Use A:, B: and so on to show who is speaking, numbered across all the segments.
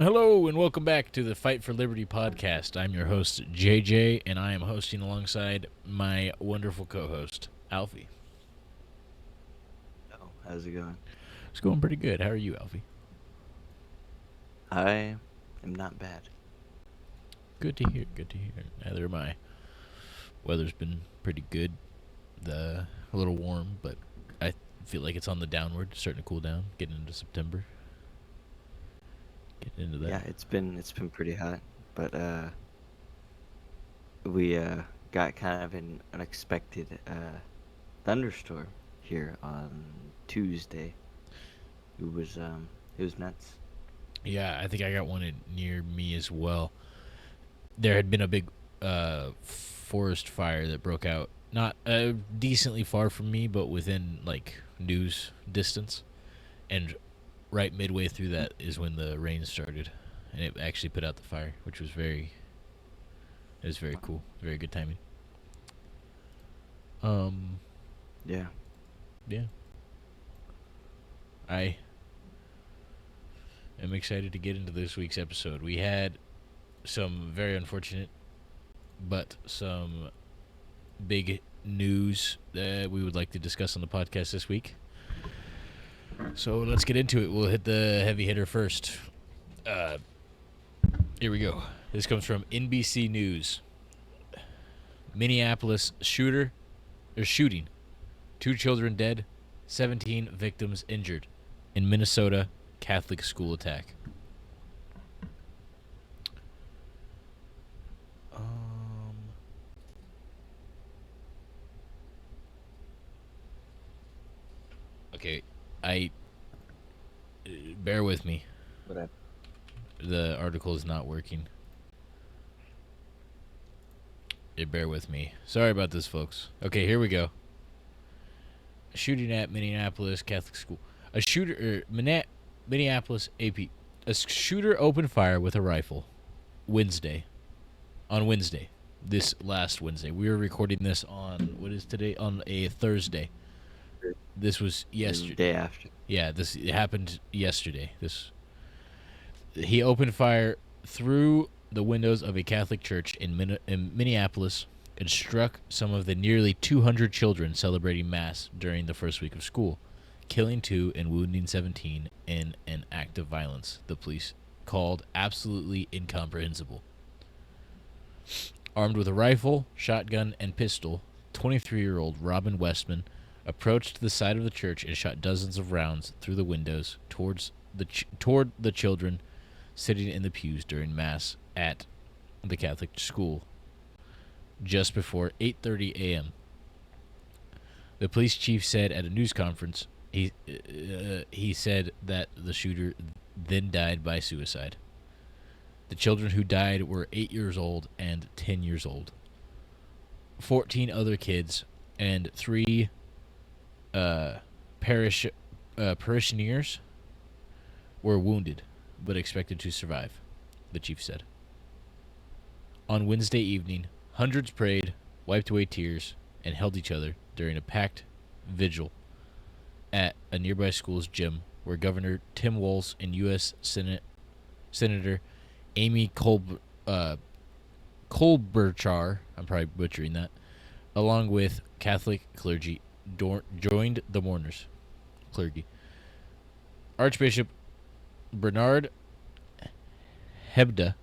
A: Hello and welcome back to the Fight for Liberty podcast. I'm your host, JJ, and I am hosting alongside my wonderful co host, Alfie.
B: Oh, how's it going?
A: It's going pretty good. How are you, Alfie?
B: I am not bad.
A: Good to hear. Good to hear. Neither am I. Weather's been pretty good. A little warm, but I feel like it's on the downward, starting to cool down, getting into September. Getting into that.
B: Yeah, it's been pretty hot, but we got kind of an unexpected thunderstorm here on Tuesday. It was nuts.
A: Yeah, I think I got one near me as well. There had been a big forest fire that broke out, not decently far from me, but within like news distance. And right midway through that is when the rain started, and it actually put out the fire, which was very cool, very good timing. Um,
B: Yeah.
A: yeah, I am excited to get into this week's episode. We had some very unfortunate, but some big news that we would like to discuss on the podcast this week. So let's get into it. We'll hit the heavy hitter first. Uh, Here we go. This comes from NBC News. Minneapolis shooting. 2 children dead, 17 victims injured in Minnesota Catholic school attack. Um, okay, I bear with me.
B: What up?
A: The article is not working. Bear with me. Sorry about this, folks. Okay, here we go. Shooting at Minneapolis Catholic school. A shooter, Minneapolis AP. A shooter opened fire with a rifle on Wednesday. This last Wednesday. We were recording this on, what is today? On a Thursday. This was
B: The
A: yesterday.
B: day after.
A: Yeah, it happened yesterday. He opened fire through the windows of a Catholic church in Minneapolis and struck some of the nearly 200 children celebrating Mass during the first week of school, killing 2 and wounding 17 in an act of violence the police called absolutely incomprehensible. Armed with a rifle, shotgun, and pistol, 23-year-old Robin Westman approached the side of the church and shot dozens of rounds through the windows toward the children sitting in the pews during Mass at the Catholic school just before 8:30 a.m. The police chief said at a news conference he said that the shooter then died by suicide. The children who died were 8 years old and 10 years old. 14 other kids and 3 parishioners were wounded but expected to survive, the chief said. On Wednesday evening, hundreds prayed, wiped away tears, and held each other during a packed vigil at a nearby school's gym where Governor Tim Walz and U.S. Senator Amy Klobuchar, I'm probably butchering that, along with Catholic clergy, joined the mourners. Clergy. Archbishop Bernard Hebda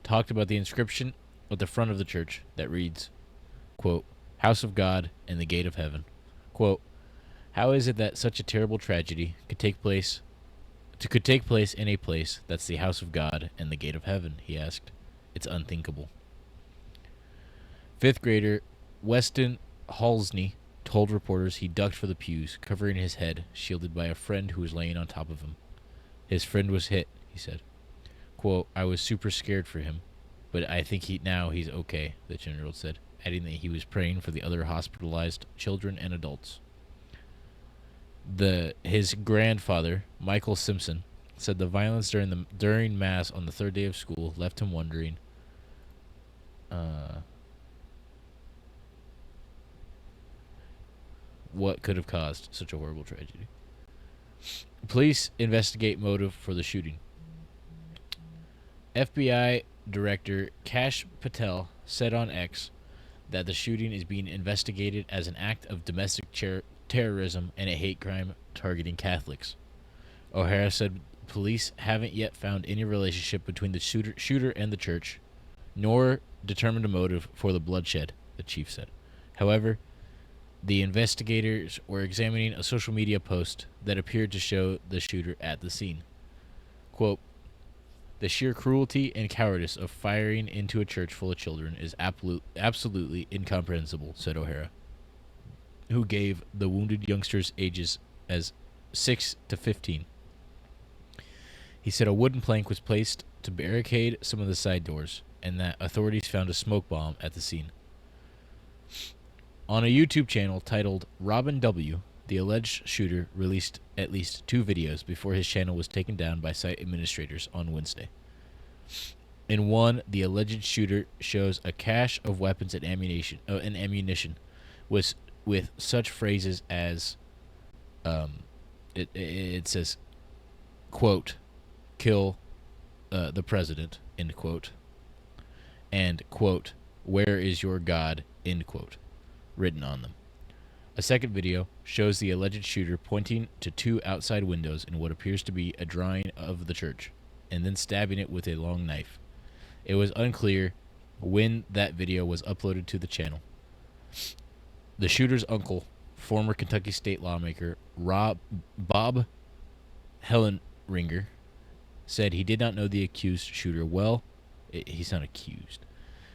A: talked about the inscription at the front of the church that reads, quote, House of God and the Gate of Heaven. Quote, how is it that such a terrible tragedy could take place in a place that's the house of God and the gate of heaven, he asked. It's unthinkable. 5th grader Weston Halsney told reporters he ducked for the pews, covering his head, shielded by a friend who was laying on top of him. His friend was hit, he said. Quote, I was super scared for him, but I think he's okay, the general said, adding that he was praying for the other hospitalized children and adults. His grandfather, Michael Simpson, said the violence during Mass on the 3rd day of school left him wondering what could have caused such a horrible tragedy. Police investigate motive for the shooting. FBI Director Kash Patel said on X that the shooting is being investigated as an act of domestic terrorism and a hate crime targeting Catholics. O'Hara said police haven't yet found any relationship between the shooter and the church, nor determined a motive for the bloodshed, the chief said. However, the investigators were examining a social media post that appeared to show the shooter at the scene. Quote, "The sheer cruelty and cowardice of firing into a church full of children is absolutely incomprehensible," said O'Hara, who gave the wounded youngsters ages as 6 to 15. He said a wooden plank was placed to barricade some of the side doors, and that authorities found a smoke bomb at the scene. On a YouTube channel titled Robin W., the alleged shooter released at least 2 videos before his channel was taken down by site administrators on Wednesday. In one, the alleged shooter shows a cache of weapons and ammunition with such phrases as, it says, quote, "kill the president," end quote, and, quote, "where is your God," end quote, written on them. A second video shows the alleged shooter pointing to 2 outside windows in what appears to be a drawing of the church, and then stabbing it with a long knife. It was unclear when that video was uploaded to the channel. The shooter's uncle, former Kentucky state lawmaker Bob Hellenringer, said he did not know the accused shooter well. He's not accused.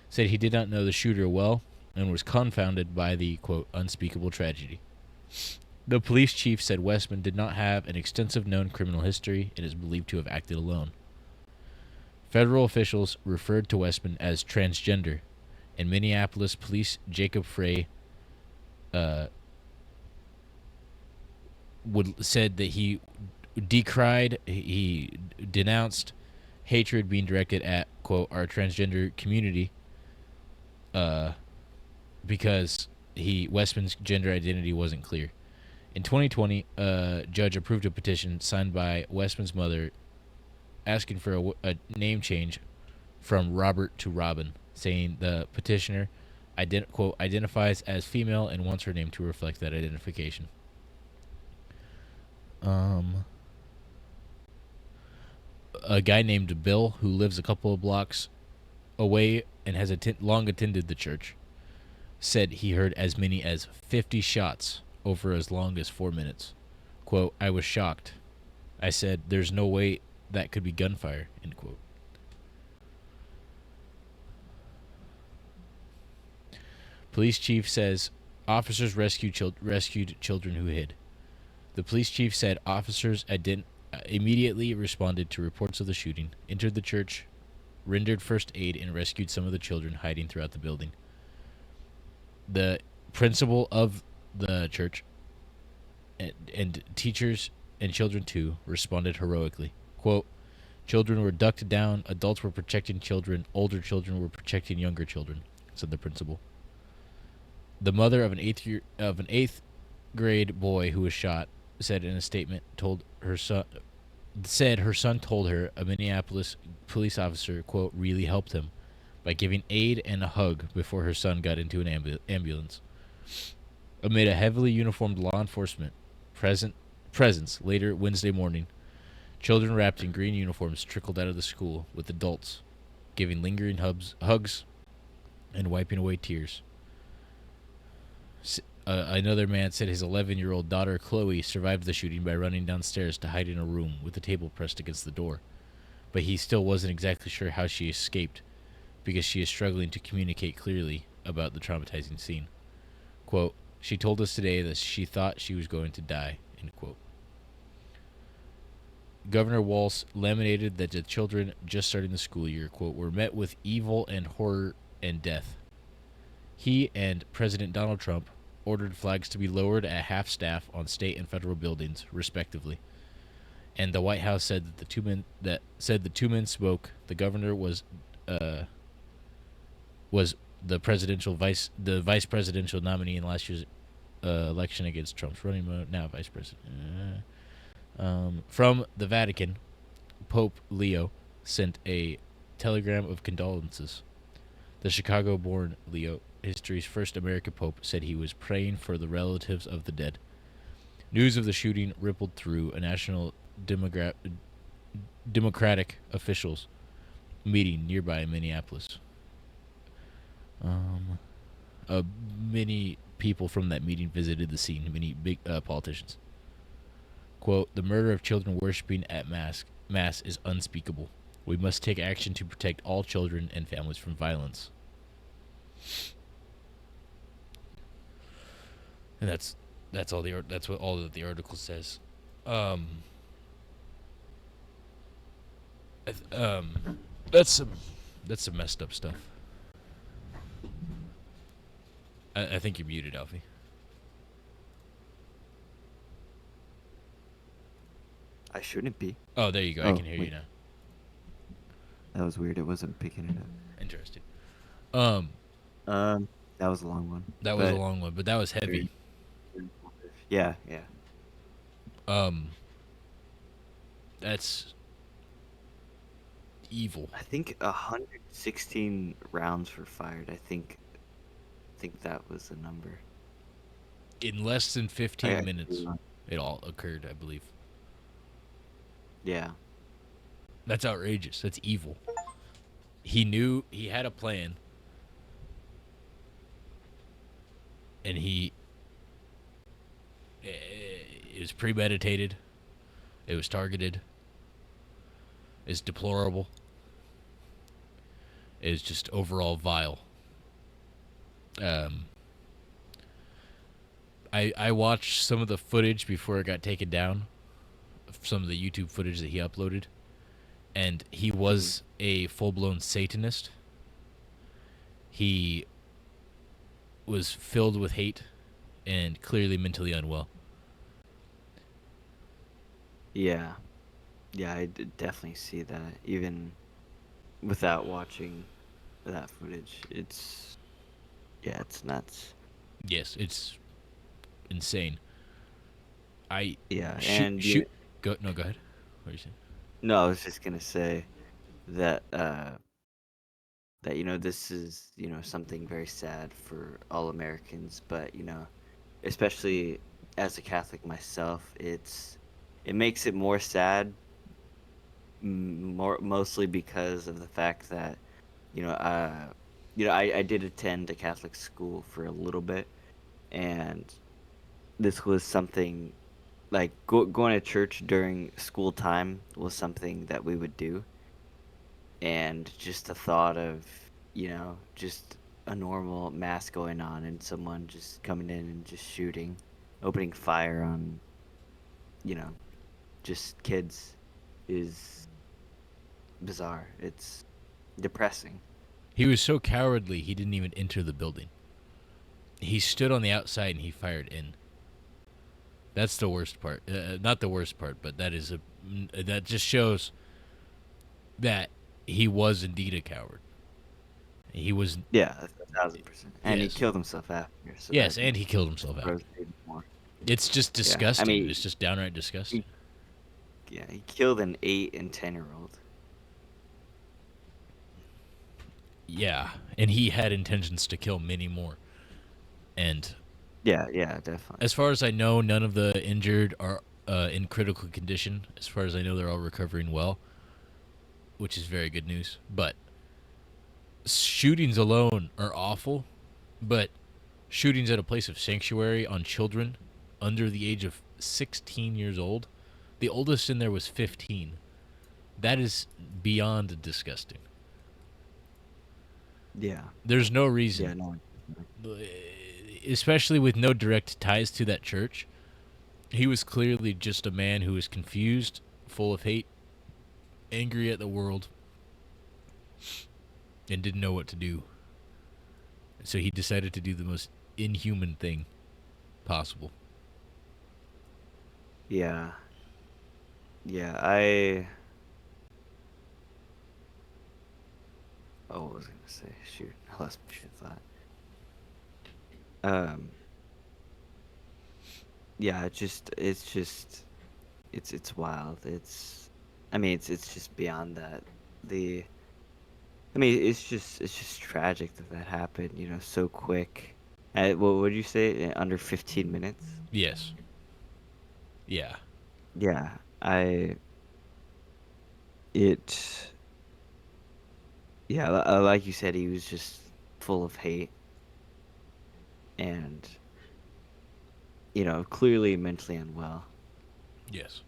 A: Said he did not know the shooter well and was confounded by the, quote, "unspeakable tragedy." The police chief said Westman did not have an extensive known criminal history and is believed to have acted alone. Federal officials referred to Westman as transgender, and Minneapolis police Jacob Frey said that he denounced hatred being directed at, quote, "our transgender community," because Westman's gender identity wasn't clear. In 2020, a judge approved a petition signed by Westman's mother asking for a name change from Robert to Robin, saying the petitioner, quote, "identifies as female and wants her name to reflect that identification." A guy named Bill, who lives a couple of blocks away and has long attended the church, said he heard as many as 50 shots over as long as 4 minutes. Quote, "I was shocked. I said, there's no way that could be gunfire," end quote. Police chief says officers rescued children who hid. The police chief said officers immediately responded to reports of the shooting, entered the church, rendered first aid, and rescued some of the children hiding throughout the building. The principal of the church and teachers and children too responded heroically. Quote, "Children were ducked down, adults were protecting children, older children were protecting younger children," said the principal. The mother of an eighth grade boy who was shot said in a statement her son told her a Minneapolis police officer, quote, "really helped him by giving aid and a hug before her son got into an ambulance." Amid a heavily uniformed law enforcement presence later Wednesday morning, children wrapped in green uniforms trickled out of the school, with adults giving lingering hugs and wiping away tears. Another man said his 11-year-old daughter Chloe survived the shooting by running downstairs to hide in a room with a table pressed against the door, but he still wasn't exactly sure how she escaped because she is struggling to communicate clearly about the traumatizing scene. Quote, "She told us today that she thought she was going to die," end quote. Governor Walz laminated that the children just starting the school year, quote, "were met with evil and horror and death." He and President Donald Trump ordered flags to be lowered at half staff on state and federal buildings, respectively. And the White House said that the two men spoke. The governor was the vice presidential nominee in last year's election against Trump's running mate, now vice president. From the Vatican, Pope Leo sent a telegram of condolences. The Chicago-born Leo, history's first American pope, said he was praying for the relatives of the dead. News of the shooting rippled through a national Democratic officials meeting nearby in Minneapolis. Many people from that meeting visited the scene. Many big politicians. Quote: "The murder of children worshiping at mass is unspeakable. We must take action to protect all children and families from violence." And that's all that's what all that the article says. That's some messed up stuff. I think you're muted, Alfie.
B: I shouldn't be.
A: Oh, there you go. I
B: Oh,
A: can hear you
B: wait.
A: now.
B: That was weird. It wasn't picking it up.
A: Interesting.
B: That was a long one.
A: That was a long one, but that was heavy.
B: Yeah, yeah.
A: That's evil.
B: I think 116 rounds were fired. I think that was the number.
A: In less than 15
B: I-
A: minutes, it all occurred, I believe.
B: Yeah.
A: That's outrageous. That's evil. He knew he had a plan, and it was premeditated. It was targeted. It's deplorable. It's just overall vile. I watched some of the footage before it got taken down, some of the YouTube footage that he uploaded, and he was a full-blown Satanist. He was filled with hate and clearly mentally unwell.
B: Yeah. Yeah, I did definitely see that. Even without watching that footage, it's nuts.
A: Yes, it's insane.
B: Yeah,
A: Shoot. Go ahead. What are you saying?
B: No, I was just gonna say that this is something very sad for all Americans, but especially as a Catholic myself, it makes it more sad, mostly because of the fact that I did attend a Catholic school for a little bit, and this was something like going to church during school time was something that we would do, and just the thought of just a normal mass going on and someone just coming in and just shooting, opening fire on just kids is bizarre. It's depressing.
A: He was so cowardly he didn't even enter the building. He stood on the outside and he fired in. That's the worst part. Not the worst part, but that just shows that he was indeed a coward. He was.
B: Yeah, 1,000%. And
A: Yes.
B: he killed himself after. So
A: Yes,
B: that
A: and he killed himself
B: just
A: after.
B: grows even more.
A: It's just disgusting.
B: mean,
A: It's just downright disgusting.
B: Yeah, he killed an 8 and 10-year-old.
A: Yeah, and he had intentions to kill many more. And
B: Yeah, definitely.
A: as far as I know, none of the injured are in critical condition. As far as I know, they're all recovering well, which is very good news. But shootings alone are awful, but shootings at a place of sanctuary on children under the age of 16 years old, the oldest in there was 15. That is beyond disgusting.
B: Yeah.
A: There's no reason,
B: Yeah, no.
A: especially with no direct ties to that church. He was clearly just a man who was confused, full of hate, angry at the world, and didn't know what to do. So he decided to do the most inhuman thing possible.
B: Yeah. Yeah, what was I gonna say? Shoot, I lost my train of thought. Yeah, it's wild. I mean, it's just beyond that. I mean, it's just tragic that that happened, you know, so quick. What would you say? Under 15 minutes?
A: Yes. Yeah.
B: Yeah, I it yeah, like you said, he was just full of hate and, you know, clearly mentally unwell.
A: Yes.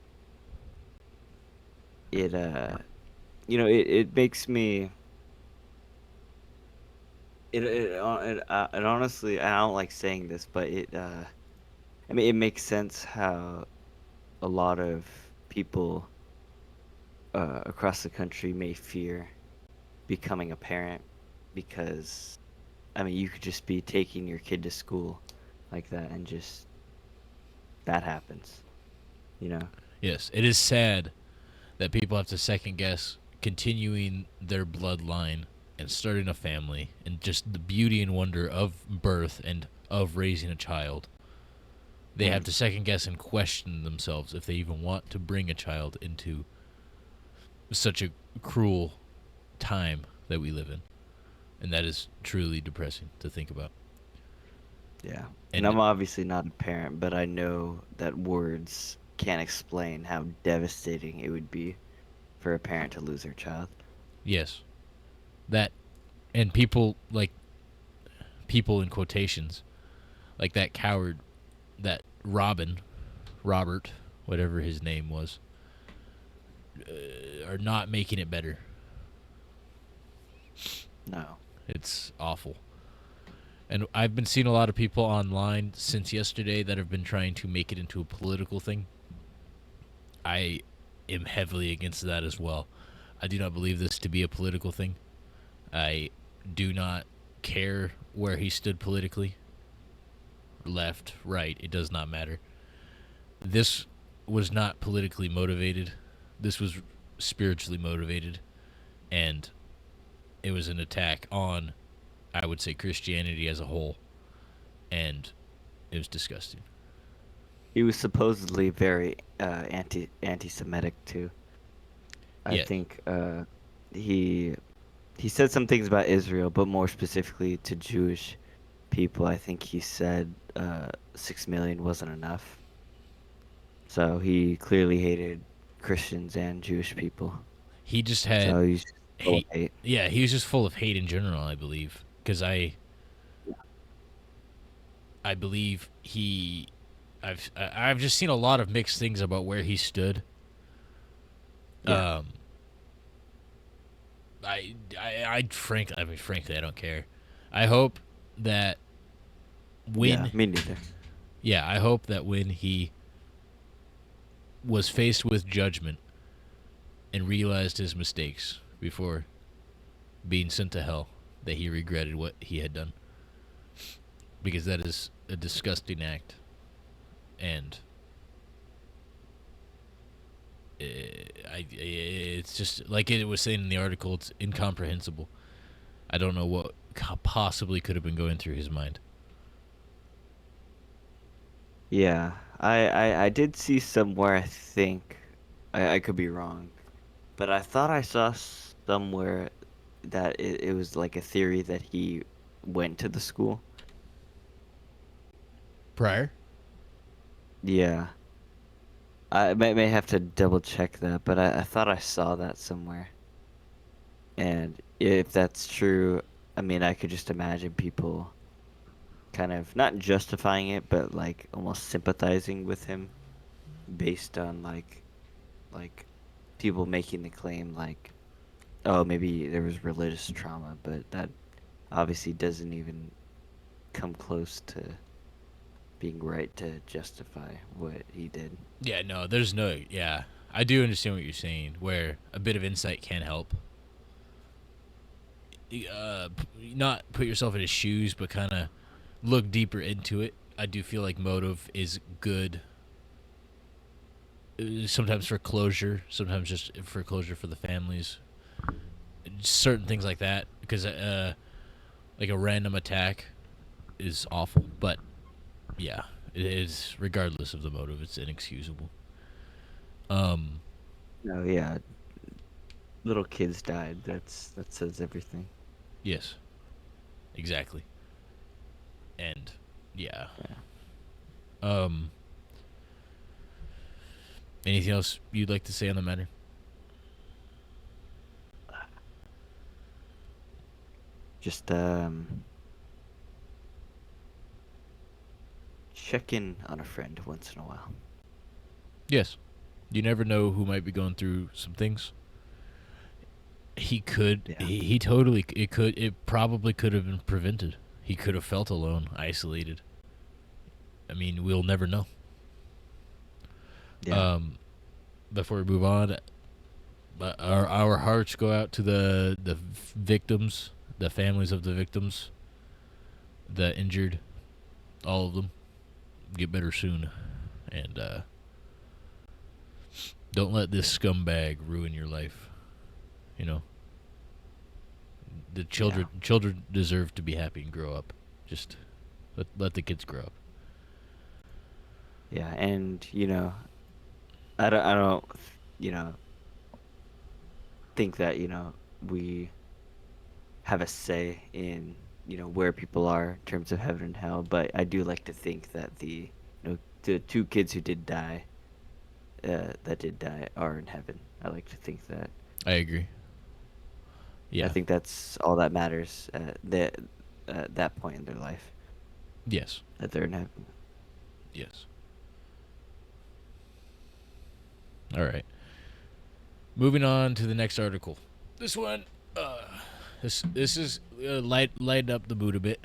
B: It you know, it makes me it honestly, I don't like saying this, but I mean, it makes sense how a lot of people across the country may fear becoming a parent because I mean, you could just be taking your kid to school like that and just that happens, you know?
A: Yes. It is sad that people have to second guess continuing their bloodline and starting a family and just the beauty and wonder of birth and of raising a child. They have
B: Mm,
A: to second guess and question themselves if they even want to bring a child into such a cruel time that we live in. And that is truly depressing to think about.
B: yeah. And
A: And
B: I'm obviously not a parent, but I know that words can't explain how devastating it would be for a parent to lose their child.
A: yes, that and people like people in quotations like that coward, that Robert, whatever his name was, are not making it better.
B: No.
A: It's awful. And I've been seeing a lot of people online since yesterday that have been trying to make it into a political thing. I am heavily against that as well. I do not believe this to be a political thing. I do not care where he stood politically. Left, right, it does not matter. This was not politically motivated. This was spiritually motivated. And it was an attack on, I would say, Christianity as a whole. And it was disgusting.
B: He was supposedly very anti-Semitic too. I
A: Yeah,
B: think he he said some things about Israel, but more specifically to Jewish people. I think he said 6 million wasn't enough. So he clearly hated Christians and Jewish people.
A: he just had
B: So he's full of
A: hate.
B: hate.
A: Yeah, he was just full of hate in general, I believe. Because I believe I've just seen a lot of mixed things about where he stood.
B: Yeah,
A: Um, I mean, frankly, I don't care. I hope that
B: yeah,
A: when,
B: me neither.
A: yeah, I hope that when he was faced with judgment and realized his mistakes before being sent to hell, that he regretted what he had done, because that is a disgusting act, and it's just like it was saying in the article. It's incomprehensible. I don't know what possibly could have been going through his mind.
B: Yeah, I did see somewhere. I think I could be wrong, but I thought I saw somewhere that it was like a theory that he went to the school.
A: Prior,
B: Yeah, I may have to double check that, but I thought I saw that somewhere. And if that's true, I mean, I could just imagine people kind of not justifying it, but like almost sympathizing with him based on like people making the claim like, oh, maybe there was religious trauma, but that obviously doesn't even come close to being right to justify what he did.
A: yeah, no, there's no, yeah, I do understand what you're saying. Where a bit of insight can help. Not put yourself in his shoes, but kind of look deeper into it. I do feel like motive is good. Sometimes for closure, sometimes just for closure for the families. Certain things like that, because like a random attack is awful. But yeah, it is regardless of the motive, it's inexcusable. Um,
B: No, yeah, little kids died. That says everything.
A: Yes, exactly. And yeah.
B: Yeah.
A: Um. Anything else you'd like to say on the matter?
B: Just check in on a friend once in a while.
A: Yes. You never know who might be going through some things. He could.
B: Yeah.
A: He totally. It could. It probably could have been prevented. He could have felt alone, isolated. I mean, we'll never know.
B: Yeah.
A: Before we move on, our hearts go out to the victims, the families of the victims, the injured, all of them. Get better soon, and don't let this scumbag ruin your life. You know, the
B: Yeah.
A: children deserve to be happy and grow up. Just let the kids grow up.
B: Yeah. And I don't you know think that we have a say in where people are in terms of heaven and hell, but I do like to think that the two kids who did die, that did die, are in heaven. I like to think that.
A: I agree.
B: I
A: Yeah.
B: think that's all that matters at that point in their life,
A: Yes.
B: that they're in heaven.
A: Yes. All right. Moving on to the next article. This one, this is lighten up the mood a bit.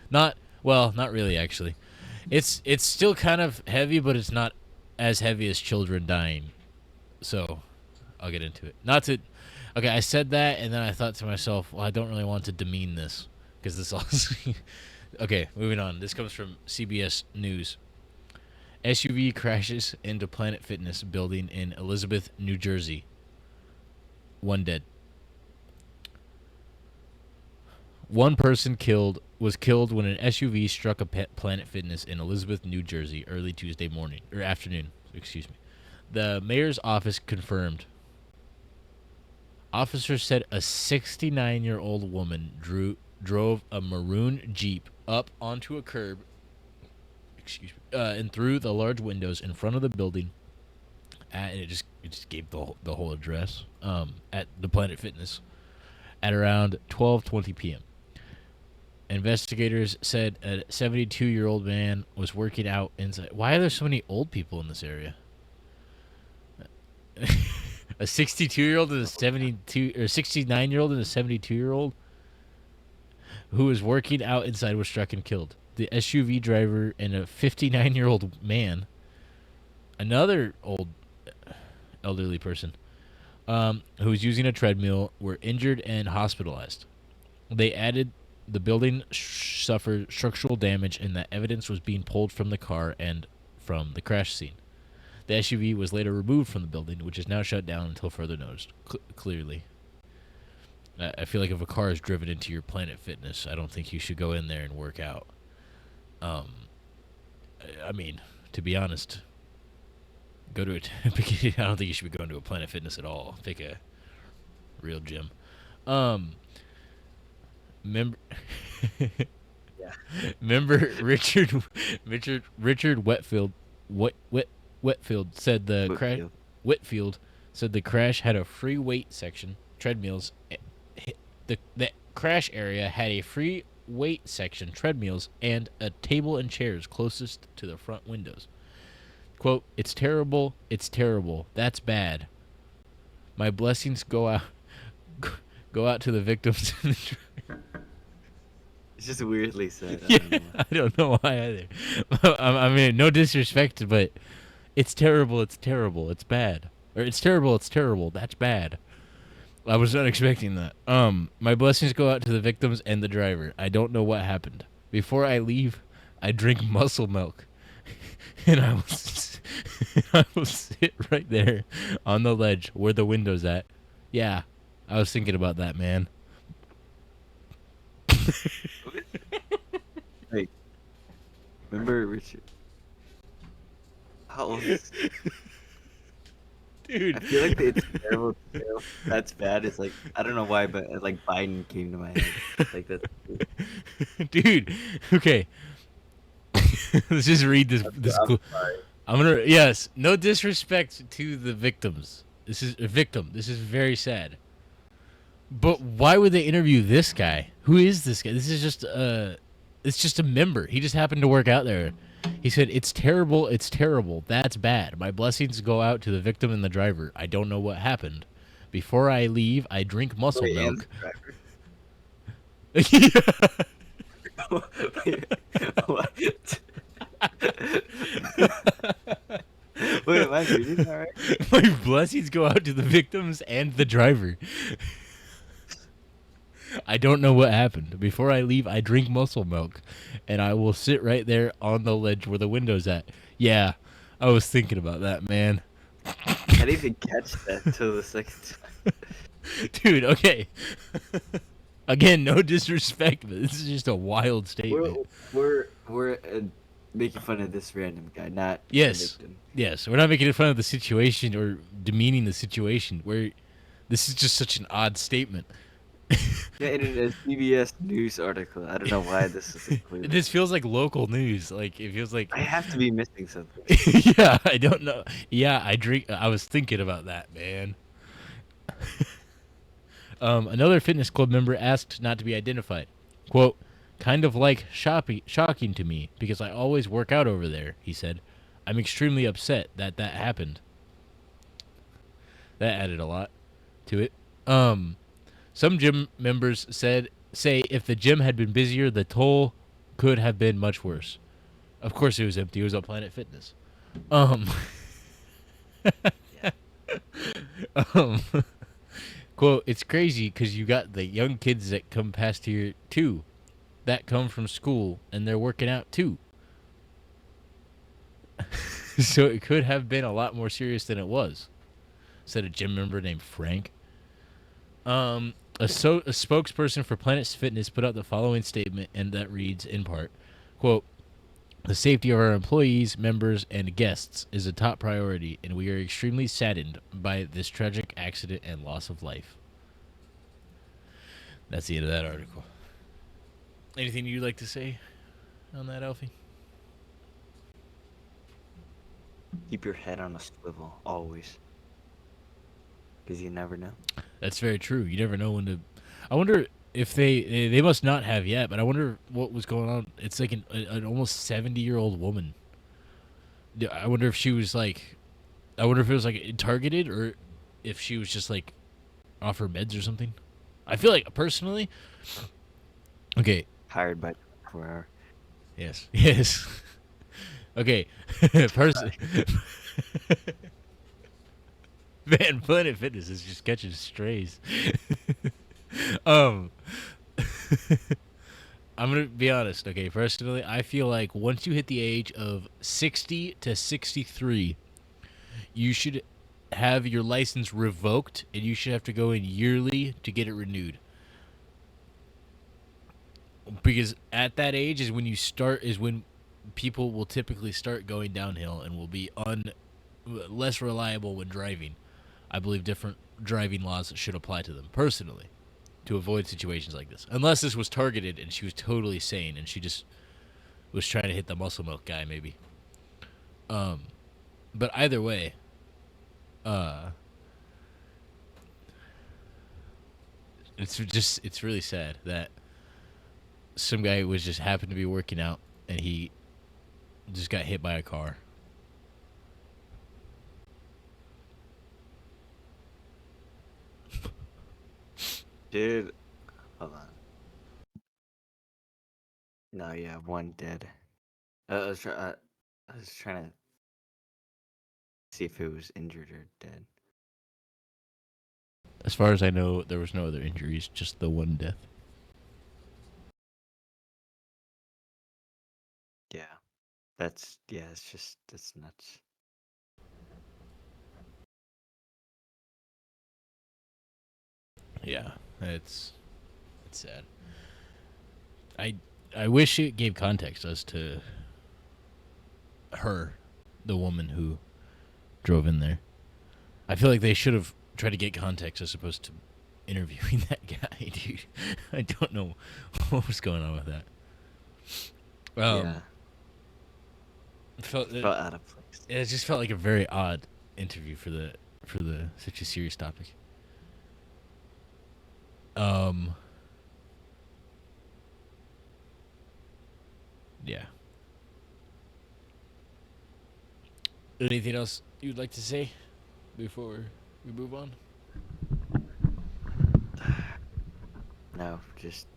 A: Not really actually. It's still kind of heavy, but it's not as heavy as children dying. So, I'll get into it. Not to, okay. I said that, and then I thought to myself, well, I don't really want to demean this because this also. Okay, moving on. This comes from CBS News. SUV crashes into Planet Fitness building in Elizabeth, New Jersey. One dead. One person was killed when an SUV struck a Planet Fitness in Elizabeth, New Jersey, early Tuesday morning or afternoon. Excuse me. The mayor's office confirmed. Officers said a 69-year-old woman drove a maroon Jeep up onto a curb. Excuse me. And through the large windows in front of the building. And it just gave the whole address. At the Planet Fitness at around 12:20 p.m. Investigators said a 72-year-old man was working out inside. Why are there so many old people in this area? A 62-year-old and a 72 or 69-year-old and a 72-year-old who was working out inside was struck and killed. The SUV driver and a 59-year-old man, another old elderly person, who was using a treadmill, were injured and hospitalized. They added the building suffered structural damage and that evidence was being pulled from the car and from the crash scene. The SUV was later removed from the building, which is now shut down until further notice. Clearly. I feel like if a car is driven into your Planet Fitness, I don't think you should go in there and work out. I mean, to be honest, go to it. I don't think you should be going to a Planet Fitness at all. Pick a real gym. Remember,
B: Yeah.
A: remember Richard Whitfield said the crash.
B: Whitfield.
A: Whitfield said the crash had a free weight section, treadmills. The crash area had a free weight section, treadmills, and a table and chairs closest to the front windows. Quote, "It's terrible. It's terrible. That's bad. My blessings go out to the victims."
B: It's just weirdly said. I
A: Yeah,
B: don't know why.
A: I don't know why either. I mean, no disrespect, but it's terrible. It's terrible. It's bad. Or it's terrible. It's terrible. That's bad. I was not expecting that. My blessings go out to the victims and the driver. I don't know what happened. Before I leave, I drink muscle milk, and I will sit right there on the ledge where the window's at. Yeah, I was thinking about that, man.
B: Wait, remember Richard? How old is
A: Dude.
B: I feel like it's terrible. That's bad. It's like I don't know why, but like Biden came to my head. Like that's.
A: Dude, okay. Let's just read this.
B: I'm sorry.
A: I'm gonna. Yes, no disrespect to the victims. This is a victim. This is very sad. But why would they interview this guy? Who is this guy? This is just it's just a member. He just happened to work out there. He said, "It's terrible. It's terrible. That's bad. My blessings go out to the victim and the driver. I don't know what happened. Before I leave, I drink muscle
B: Wait, and
A: milk."
B: the driver. What? Wait, am I reading that right?
A: My blessings go out to the victims and the driver. I don't know what happened. Before I leave, I drink muscle milk, and I will sit right there on the ledge where the window's at. Yeah, I was thinking about that, man.
B: I didn't even catch that till the second time.
A: Dude, okay. Again, no disrespect, but this is just a wild statement.
B: We're making fun of this random guy, not the
A: Yes.
B: victim.
A: Yes, we're not making fun of the situation or demeaning the situation. This is just such an odd statement.
B: Yeah, in a CBS News article. I don't know why this is included.
A: This feels like local news. Like it feels like
B: I have to be missing something.
A: yeah, I don't know. Yeah, I was thinking about that, man. Another fitness club member asked not to be identified. Quote, "Kind of like shocking to me because I always work out over there," he said. "I'm extremely upset that happened." That added a lot to it. Some gym members say if the gym had been busier, the toll could have been much worse. Of course, it was empty. It was at Planet Fitness. Um, quote, "It's crazy because you got the young kids that come past here too, that come from school, and they're working out too. So it could have been a lot more serious than it was," said a gym member named Frank. A spokesperson for Planet Fitness put out the following statement, and that reads in part, quote, "The safety of our employees, members, and guests is a top priority, and we are extremely saddened by this tragic accident and loss of life." That's the end of that article. Anything you'd like to say on that, Alfie?
B: Keep your head on a swivel, always. Because you never know.
A: That's very true. You never know when to. I wonder if they must not have yet, but I wonder what was going on. It's like an almost 70-year-old woman. I wonder if she was like, I wonder if it was like targeted or if she was just like off her meds or something. I feel like personally. Okay.
B: Hired by 4 hour.
A: Yes. Yes. Okay. Person. Man, Planet Fitness is just catching strays. I'm gonna be honest, okay? Personally, I feel like once you hit the age of 60 to 63, you should have your license revoked, and you should have to go in yearly to get it renewed. Because at that age is when people will typically start going downhill and will be less reliable when driving. I believe different driving laws should apply to them personally to avoid situations like this. Unless this was targeted and she was totally sane and she just was trying to hit the muscle milk guy maybe. But either way, it's really sad that some guy was just happened to be working out and he just got hit by a car.
B: Dude, hold on. No, yeah, one dead. I was trying to see if it was injured or dead.
A: As far as I know, there was no other injuries, just the one death.
B: Yeah, that's nuts.
A: Yeah, it's sad. I wish it gave context as to her, the woman who drove in there. I feel like they should have tried to get context as opposed to interviewing that guy, dude. I don't know what was going on with that.
B: Yeah,
A: It felt
B: felt out of place.
A: it just felt like a very odd interview for the such a serious topic. Yeah. Anything else you'd like to say before we move on?
B: No, just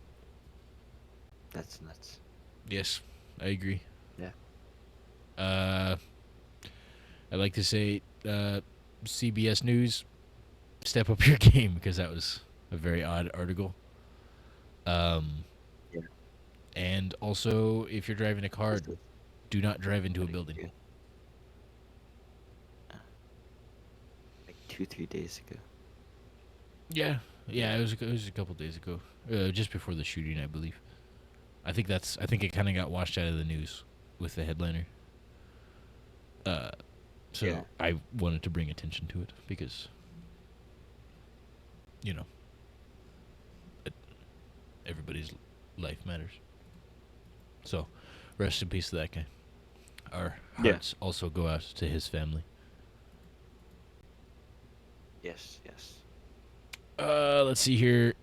B: that's nuts.
A: Yes, I agree.
B: Yeah.
A: I'd like to say, CBS News, step up your game because that was a very odd article.
B: Yeah.
A: And also, if you're driving a car,
B: This was
A: do not drive into a
B: like,
A: building.
B: like 2-3 days ago.
A: Yeah, yeah, it was a couple days ago, just before the shooting, I believe. I think it kind of got washed out of the news with the headliner. So
B: Yeah.
A: I wanted to bring attention to it because, you know, everybody's life matters. So, rest in peace to that guy. Our
B: Yeah.
A: hearts also go out to his family.
B: Yes. Yes.
A: Let's see here.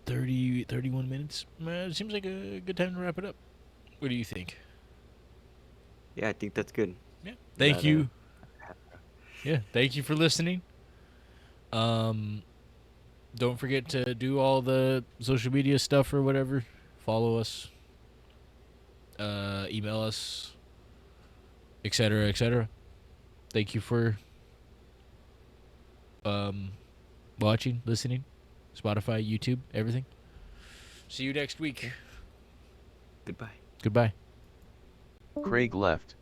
A: 31 minutes. It seems like a good time to wrap it up. What do you think?
B: Yeah, I think that's good.
A: Yeah. Thank
B: That,
A: you. Yeah, thank you for listening. Don't forget to do all the social media stuff or whatever. Follow us. Email us, etc., etc. Thank you for watching, listening, Spotify, YouTube, everything. See you next week.
B: Goodbye.
A: Goodbye.
C: Craig left.